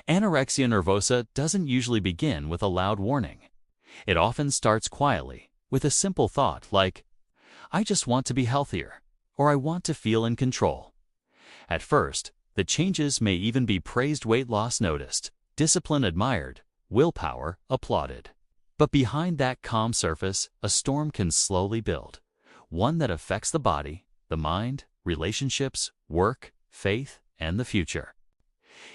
Anorexia nervosa doesn't usually begin with a loud warning. It often starts quietly, with a simple thought like, "I just want to be healthier," or "I want to feel in control." At first, the changes may even be praised: weight loss noticed, discipline admired, willpower applauded. But behind that calm surface, a storm can slowly build, one that affects the body, the mind, relationships, work, faith, and the future.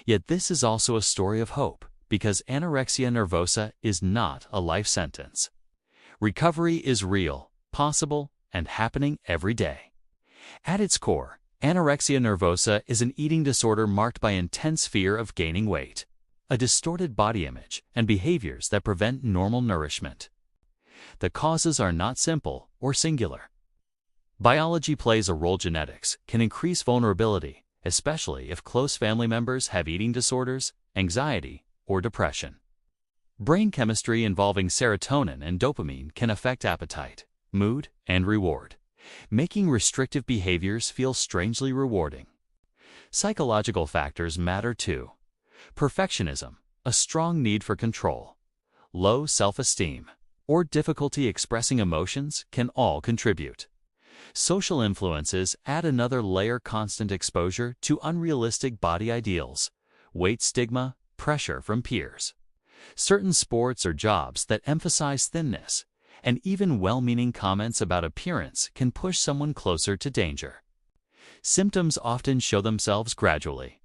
Yet this is also a story of hope, because anorexia nervosa is not a life sentence. Recovery is real, possible, and happening every day. At its core, anorexia nervosa is an eating disorder marked by intense fear of gaining weight, a distorted body image, and behaviors that prevent normal nourishment. The causes are not simple or singular. Biology plays a role. Genetics can increase vulnerability, especially if close family members have eating disorders, anxiety, or depression. Brain chemistry involving serotonin and dopamine can affect appetite, mood, and reward, making restrictive behaviors feel strangely rewarding. Psychological factors matter too. Perfectionism, a strong need for control, low self-esteem, or difficulty expressing emotions can all contribute. Social influences add another layer: constant exposure to unrealistic body ideals, weight stigma, pressure from peers, certain sports or jobs that emphasize thinness, and even well-meaning comments about appearance can push someone closer to danger. Symptoms often show themselves gradually.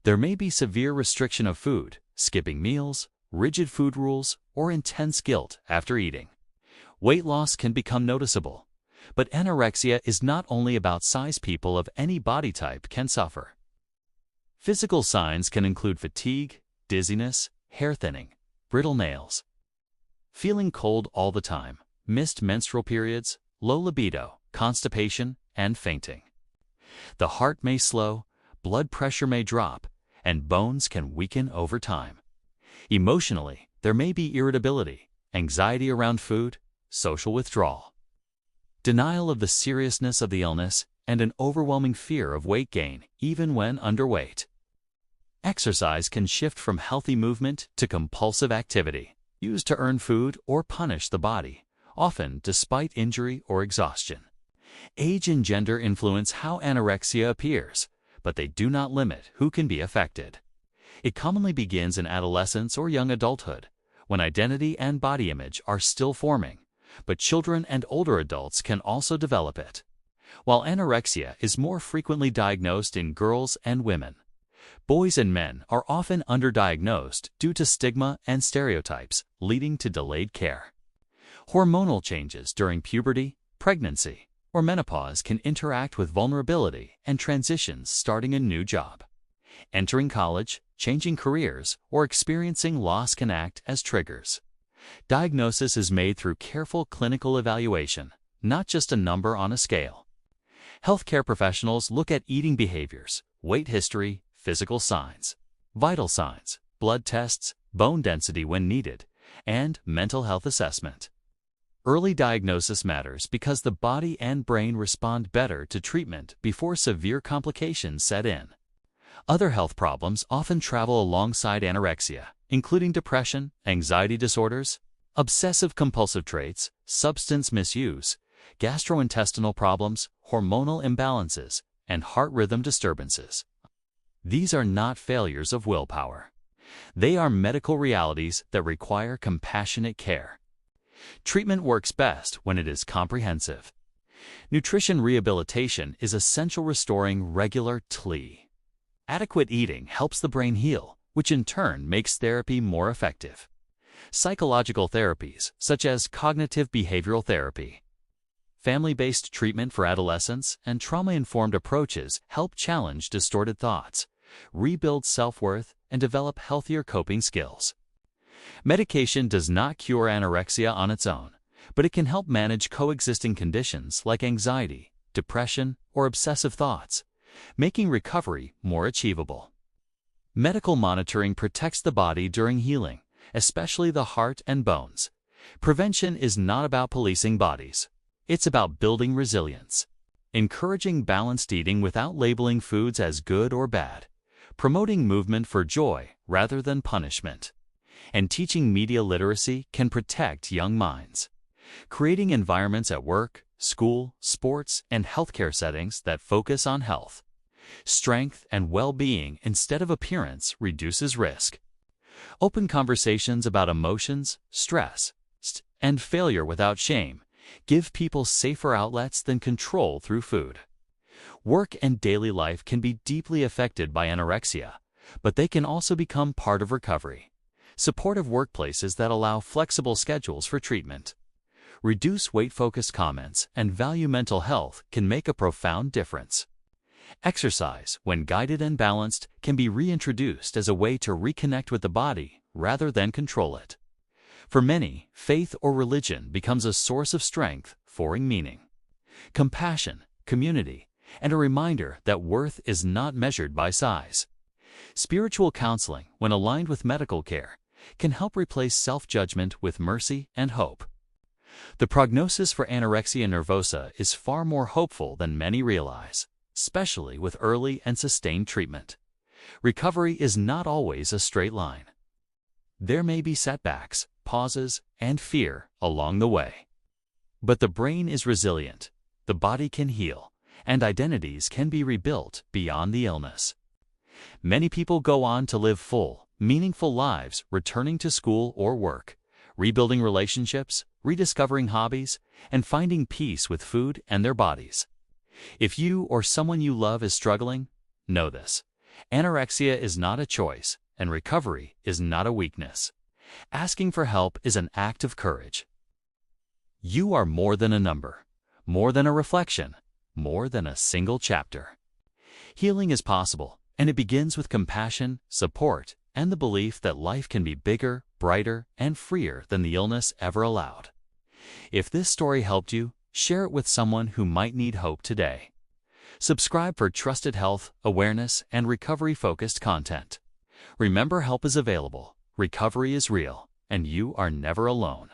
There may be severe restriction of food, skipping meals, rigid food rules, or intense guilt after eating. Weight loss can become noticeable, but anorexia is not only about size. People of any body type can suffer. Physical signs can include fatigue, dizziness, hair thinning, brittle nails, feeling cold all the time, missed menstrual periods, low libido, constipation, and fainting. The heart may slow, blood pressure may drop, and bones can weaken over time. Emotionally, there may be irritability, anxiety around food, social withdrawal, denial of the seriousness of the illness, and an overwhelming fear of weight gain, even when underweight. Exercise can shift from healthy movement to compulsive activity, used to earn food or punish the body, often despite injury or exhaustion. Age and gender influence how anorexia appears, but they do not limit who can be affected. It commonly begins in adolescence or young adulthood, when identity and body image are still forming, but children and older adults can also develop it. While anorexia is more frequently diagnosed in girls and women, boys and men are often underdiagnosed due to stigma and stereotypes, leading to delayed care. Hormonal changes during puberty, pregnancy, or menopause can interact with vulnerability and transitions. Starting a new job, entering college, changing careers, or experiencing loss can act as triggers. Diagnosis is made through careful clinical evaluation, not just a number on a scale. Healthcare professionals look at eating behaviors, weight history, physical signs, vital signs, blood tests, bone density when needed, and mental health assessment. Early diagnosis matters because the body and brain respond better to treatment before severe complications set in. Other health problems often travel alongside anorexia, including depression, anxiety disorders, obsessive-compulsive traits, substance misuse, gastrointestinal problems, hormonal imbalances, and heart rhythm disturbances. These are not failures of willpower. They are medical realities that require compassionate care. Treatment works best when it is comprehensive. Nutrition rehabilitation is essential, restoring regular TLE. Adequate eating helps the brain heal, which in turn makes therapy more effective. Psychological therapies, such as cognitive behavioral therapy, family-based treatment for adolescents, and trauma-informed approaches help challenge distorted thoughts, rebuild self-worth, and develop healthier coping skills. Medication does not cure anorexia on its own, but it can help manage coexisting conditions like anxiety, depression, or obsessive thoughts, making recovery more achievable. Medical monitoring protects the body during healing, especially the heart and bones. Prevention is not about policing bodies. It's about building resilience, encouraging balanced eating without labeling foods as good or bad, promoting movement for joy rather than punishment. And teaching media literacy can protect young minds. Creating environments at work, school, sports, and healthcare settings that focus on health, strength, and well-being instead of appearance reduces risk. Open conversations about emotions, stress, and failure without shame give people safer outlets than control through food. Work and daily life can be deeply affected by anorexia, but they can also become part of recovery. Supportive workplaces that allow flexible schedules for treatment, reduce weight-focused comments, and value mental health can make a profound difference. Exercise, when guided and balanced, can be reintroduced as a way to reconnect with the body rather than control it. For many, faith or religion becomes a source of strength, pouring meaning, compassion, community, and a reminder that worth is not measured by size. Spiritual counseling, when aligned with medical care, can help replace self-judgment with mercy and hope. The prognosis for anorexia nervosa is far more hopeful than many realize, especially with early and sustained treatment. Recovery is not always a straight line. There may be setbacks, pauses, and fear along the way. But the brain is resilient, the body can heal, and identities can be rebuilt beyond the illness. Many people go on to live full, meaningful lives, returning to school or work, rebuilding relationships, rediscovering hobbies, and finding peace with food and their bodies. If you or someone you love is struggling, know this: anorexia is not a choice, and recovery is not a weakness. Asking for help is an act of courage. You are more than a number, more than a reflection, more than a single chapter. Healing is possible, and it begins with compassion, support, and the belief that life can be bigger, brighter, and freer than the illness ever allowed. If this story helped you, share it with someone who might need hope today. Subscribe for trusted health, awareness, and recovery-focused content. Remember, help is available, recovery is real, and you are never alone.